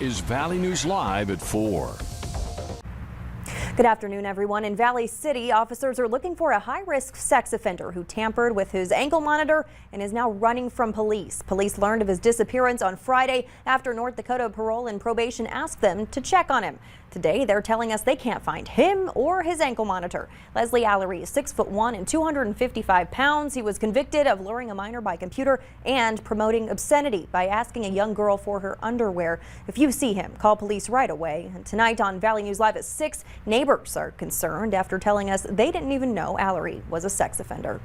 is Valley News Live at 4. Good afternoon, everyone. In Valley City, officers are looking for a high-risk sex offender who tampered with his ankle monitor and is now running from police. Police learned of his disappearance on Friday after North Dakota Parole and Probation asked them to check on him. Today, they're telling us they can't find him or his ankle monitor. Leslie Allery is 6'1" and 255 pounds. He was convicted of luring a minor by computer and promoting obscenity by asking a young girl for her underwear. If you see him, call police right away. And tonight on Valley News Live at 6, neighbors are concerned after telling us they didn't even know Allery was a sex offender.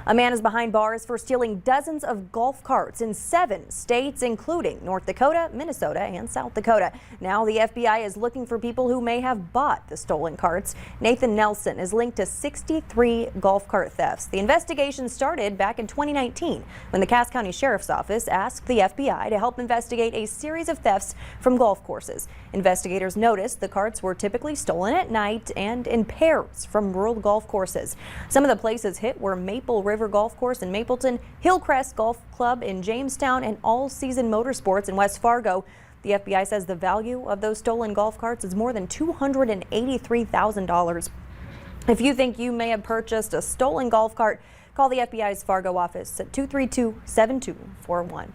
A man is behind bars for stealing dozens of golf carts in 7 states, including North Dakota, Minnesota, and South Dakota. Now the FBI is looking for people who may have bought the stolen carts. Nathan Nelson is linked to 63 golf cart thefts. The investigation started back in 2019 when the Cass County Sheriff's Office asked the FBI to help investigate a series of thefts from golf courses. Investigators noticed the carts were typically stolen at night and in pairs from rural golf courses. Some of the places hit were Maple River Golf Course in Mapleton, Hillcrest Golf Club in Jamestown, and All Season Motorsports in West Fargo. The FBI says the value of those stolen golf carts is more than $283,000. If you think you may have purchased a stolen golf cart, call the FBI's Fargo office at 232-7241.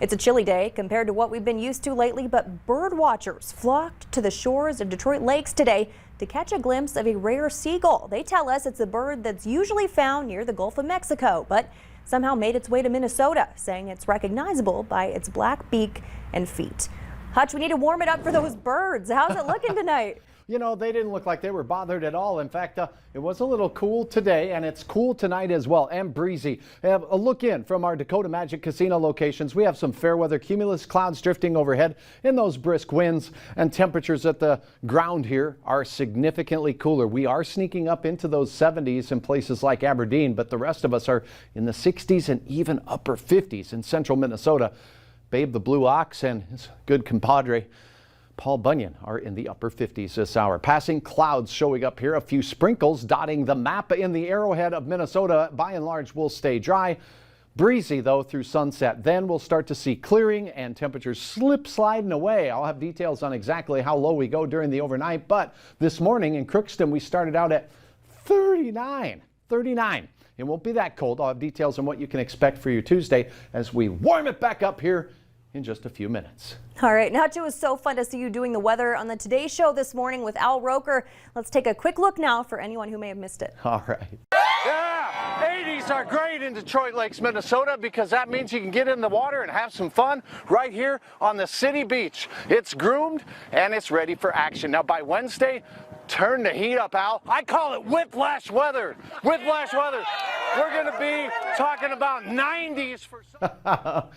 It's a chilly day compared to what we've been used to lately, but bird watchers flocked to the shores of Detroit lakes today to catch a glimpse of a rare seagull. They tell us it's a bird that's usually found near the Gulf of Mexico, but somehow made its way to Minnesota, saying it's recognizable by its black beak and feet. Hutch, we need to warm it up for those birds. How's it looking tonight? You know, they didn't look like they were bothered at all. In fact, it was a little cool today, and it's cool tonight as well, and breezy. Have a look in from our Dakota Magic Casino locations. We have some fair weather cumulus clouds drifting overhead in those brisk winds, and temperatures at the ground here are significantly cooler. We are sneaking up into those 70s in places like Aberdeen, but the rest of us are in the 60s and even upper 50s in central Minnesota. Babe the Blue Ox and his good compadre Paul Bunyan are in the upper 50s this hour. Passing clouds showing up here, a few sprinkles dotting the map in the Arrowhead of Minnesota. By and large, will stay dry. Breezy, though, through sunset. Then we'll start to see clearing and temperatures sliding away. I'll have details on exactly how low we go during the overnight. But this morning in Crookston, we started out at 39. It won't be that cold. I'll have details on what you can expect for your Tuesday as we warm it back up here in just a few minutes. All right, Hutch, it was so fun to see you doing the weather on the Today Show this morning with Al Roker. Let's take a quick look now for anyone who may have missed it. All right. Yeah, 80s are great in Detroit Lakes, Minnesota, because that means you can get in the water and have some fun right here on the city beach. It's groomed and it's ready for action. Now by Wednesday, turn the heat up, Al. I call it whiplash weather. Whiplash weather. We're going to be talking about 90s for some.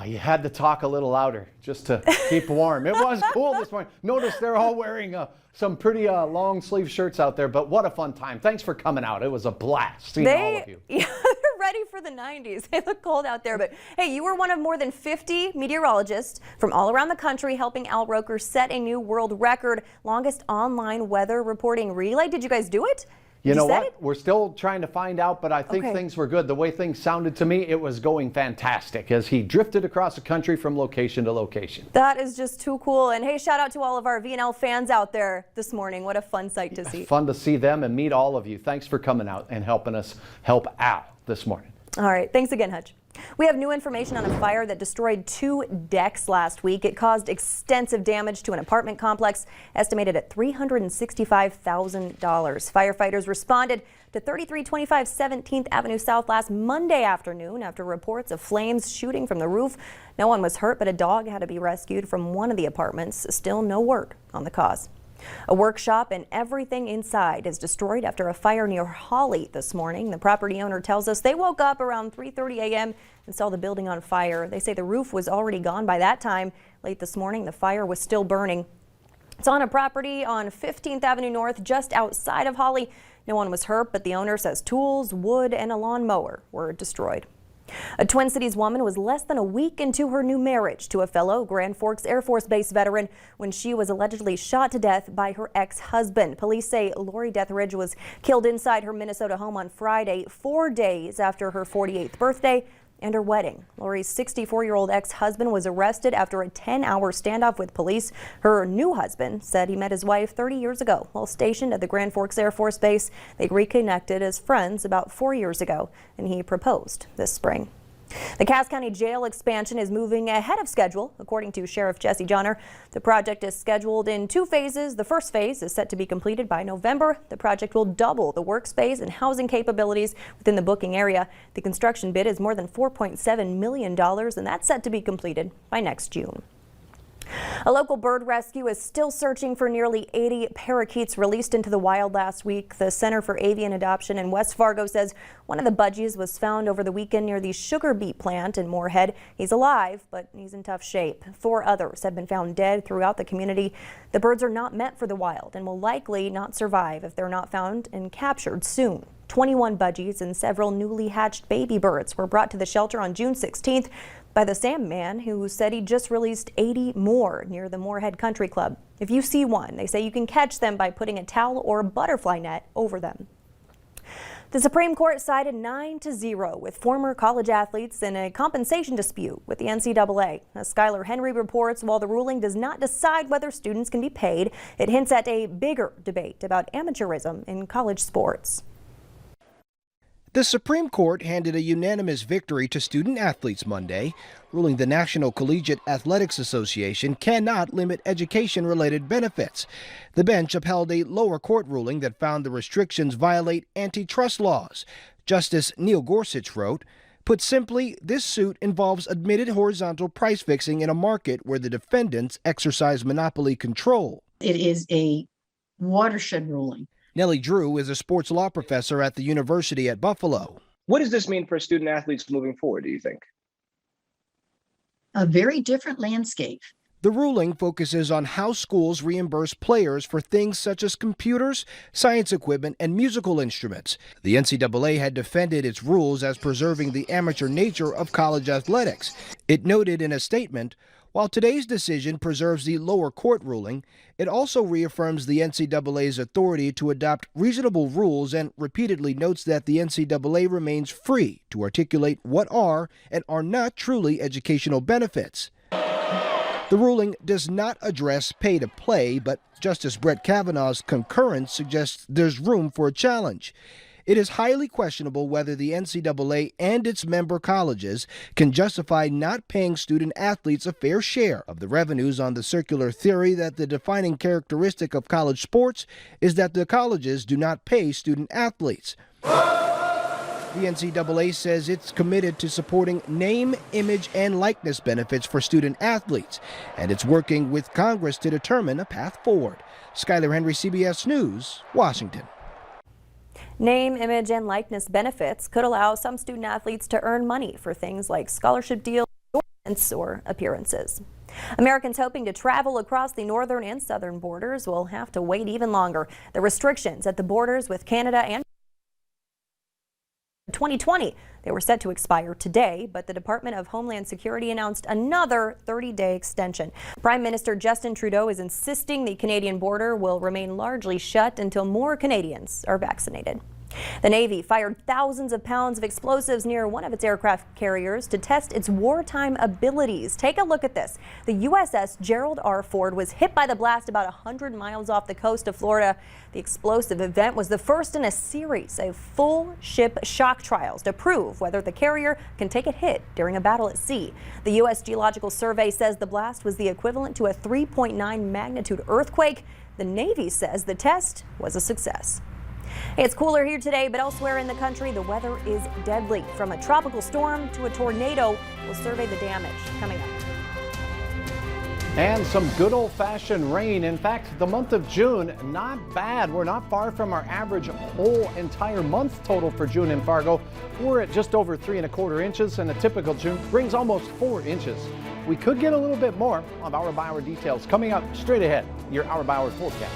You had to talk a little louder just to keep warm. It was cool this morning. Notice they're all wearing some pretty long sleeve shirts out there, but what a fun time. Thanks for coming out. It was a blast seeing all of you. Yeah, they're ready for the 90s. They look cold out there, but hey, you were one of more than 50 meteorologists from all around the country helping Al Roker set a new world record, longest online weather reporting relay. Did you guys do it? You know what? We're still trying to find out, but I think things were good. The way things sounded to me, it was going fantastic as he drifted across the country from location to location. That is just too cool. And hey, shout out to all of our VNL fans out there this morning. What a fun sight to see. Fun to see them and meet all of you. Thanks for coming out and helping us help Al this morning. All right. Thanks again, Hutch. We have new information on a fire that destroyed 2 decks last week. It caused extensive damage to an apartment complex, estimated at $365,000. Firefighters responded to 3325 17th Avenue South last Monday afternoon after reports of flames shooting from the roof. No one was hurt, but a dog had to be rescued from one of the apartments. Still no word on the cause. A workshop and everything inside is destroyed after a fire near Holly this morning. The property owner tells us they woke up around 3:30 a.m. and saw the building on fire. They say the roof was already gone by that time. Late this morning, the fire was still burning. It's on a property on 15th Avenue North, just outside of Holly. No one was hurt, but the owner says tools, wood, and a lawnmower were destroyed. A Twin Cities woman was less than a week into her new marriage to a fellow Grand Forks Air Force Base veteran when she was allegedly shot to death by her ex-husband. Police say Lori Deathridge was killed inside her Minnesota home on Friday, 4 days after her 48th birthday. And her wedding. Lori's 64-year-old ex-husband was arrested after a 10-hour standoff with police. Her new husband said he met his wife 30 years ago while stationed at the Grand Forks Air Force Base. They reconnected as friends about 4 years ago, and he proposed this spring. The Cass County Jail expansion is moving ahead of schedule, according to Sheriff Jesse Johnner. The project is scheduled in 2 phases. The first phase is set to be completed by November. The project will double the workspace and housing capabilities within the booking area. The construction bid is more than $4.7 million, and that's set to be completed by next June. A local bird rescue is still searching for nearly 80 parakeets released into the wild last week. The Center for Avian Adoption in West Fargo says one of the budgies was found over the weekend near the sugar beet plant in Moorhead. He's alive, but he's in tough shape. 4 others have been found dead throughout the community. The birds are not meant for the wild and will likely not survive if they're not found and captured soon. 21 budgies and several newly hatched baby birds were brought to the shelter on June 16th by the Sam man, who said he just released 80 more near the Moorhead Country Club. If you see one, they say you can catch them by putting a towel or a butterfly net over them. The Supreme Court sided 9-0 with former college athletes in a compensation dispute with the NCAA. As Skylar Henry reports, while the ruling does not decide whether students can be paid, it hints at a bigger debate about amateurism in college sports. The Supreme Court handed a unanimous victory to student athletes Monday, ruling the National Collegiate Athletics Association cannot limit education-related benefits. The bench upheld a lower court ruling that found the restrictions violate antitrust laws. Justice Neil Gorsuch wrote, "Put simply, this suit involves admitted horizontal price fixing in a market where the defendants exercise monopoly control." It is a watershed ruling. Nellie Drew is a sports law professor at the University at Buffalo. What does this mean for student athletes moving forward, do you think? A very different landscape. The ruling focuses on how schools reimburse players for things such as computers, science equipment, and musical instruments. The NCAA had defended its rules as preserving the amateur nature of college athletics. It noted in a statement, while today's decision preserves the lower court ruling, it also reaffirms the NCAA's authority to adopt reasonable rules and repeatedly notes that the NCAA remains free to articulate what are and are not truly educational benefits. The ruling does not address pay to play, but Justice Brett Kavanaugh's concurrence suggests there's room for a challenge. It is highly questionable whether the NCAA and its member colleges can justify not paying student athletes a fair share of the revenues on the circular theory that the defining characteristic of college sports is that the colleges do not pay student athletes. The NCAA says it's committed to supporting name, image, and likeness benefits for student athletes, and it's working with Congress to determine a path forward. Skylar Henry, CBS News, Washington. Name, image, and likeness benefits could allow some student athletes to earn money for things like scholarship deals, events, or appearances. Americans hoping to travel across the northern and southern borders will have to wait even longer. The restrictions at the borders with Canada and 2020. They were set to expire today, but the Department of Homeland Security announced another 30-day extension. Prime Minister Justin Trudeau is insisting the Canadian border will remain largely shut until more Canadians are vaccinated. The Navy fired thousands of pounds of explosives near one of its aircraft carriers to test its wartime abilities. Take a look at this. The USS Gerald R. Ford was hit by the blast about 100 miles off the coast of Florida. The explosive event was the first in a series of full ship shock trials to prove whether the carrier can take a hit during a battle at sea. The U.S. Geological Survey says the blast was the equivalent to a 3.9 magnitude earthquake. The Navy says the test was a success. It's cooler here today, but elsewhere in the country, the weather is deadly. From a tropical storm to a tornado, we'll survey the damage coming up. And some good old-fashioned rain. In fact, the month of June, not bad. We're not far from our average whole entire month total for June in Fargo. We're at just over 3¼ inches, and a typical June brings almost 4 inches. We could get a little bit more. Of hour-by-hour details coming up straight ahead. Your hour-by-hour forecast.